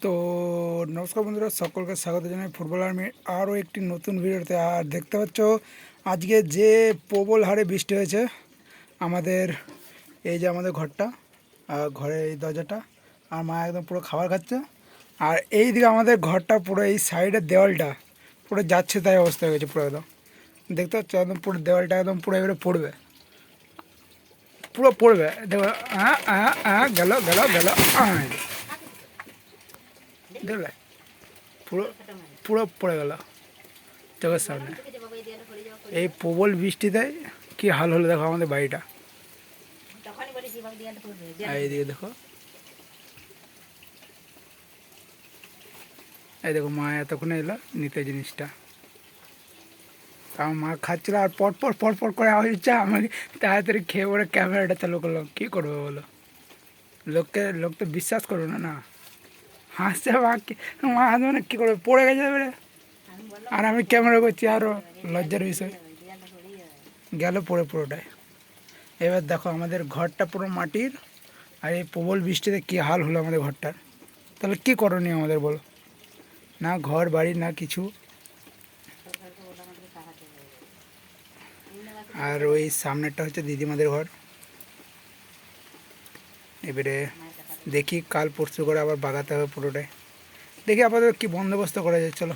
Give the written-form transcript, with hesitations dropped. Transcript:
তো নমস্কার বন্ধুরা, সকলকে স্বাগত জানাই ফুটবল আর্মির আরও একটি নতুন ভিডিওতে। আর দেখতে পাচ্ছ আজকে যে প্রবল হারে বৃষ্টি হয়েছে আমাদের এই যে আমাদের ঘরটা, ঘরের এই দরজাটা, আর মা একদম পুরো খাবার খাচ্ছে। আর এই দিকে আমাদের ঘরটা পুরো এই সাইডের দেওয়ালটা পুরো যাচ্ছে তাই অবস্থা হয়ে গেছে পুরো একদম। দেখতে পাচ্ছ একদম পুরো দেওয়ালটা একদম পুরো এবারে পড়বে, পুরো পড়বে। দেখো গেল গেল গেল, দেখলে পুরো পুরো পড়ে গেল চোখের সামনে। এই প্রবল বৃষ্টিতে কি হাল হলো দেখো আমাদের বাড়িটা। এইদিকে দেখো, এই দেখো মা এতক্ষণে এলো নিতে জিনিসটা। আমার মা খাচ্ছিল আর পরপর পরপর করে আওয়াজ হচ্ছে। আমাকে তাড়াতাড়ি খেয়ে পরে ক্যামেরাটা চালু করলাম। কী করবো বলো, লোক তো বিশ্বাস করবে না। না হাসছে মাকে, মা মানে কী করবে, পড়ে গেছে এবারে। আর আমি ক্যামেরা করছি, আরও লজ্জার বিষয় গেল পড়ে পুরোটাই। এবার দেখো আমাদের ঘরটা পুরো মাটির, আর এই প্রবল বৃষ্টিতে কী হাল হলো আমাদের ঘরটার। তাহলে কী করণীয় আমাদের বলো, না ঘর বাড়ি না কিছু। আর ওই সামনেরটা হচ্ছে দিদিমাদের ঘর। এবারে দেখি কাল পরশু করে আবার বাগাতে হবে পুরোটাই। দেখি আপাতত কী বন্দোবস্ত করা যায়, চলো।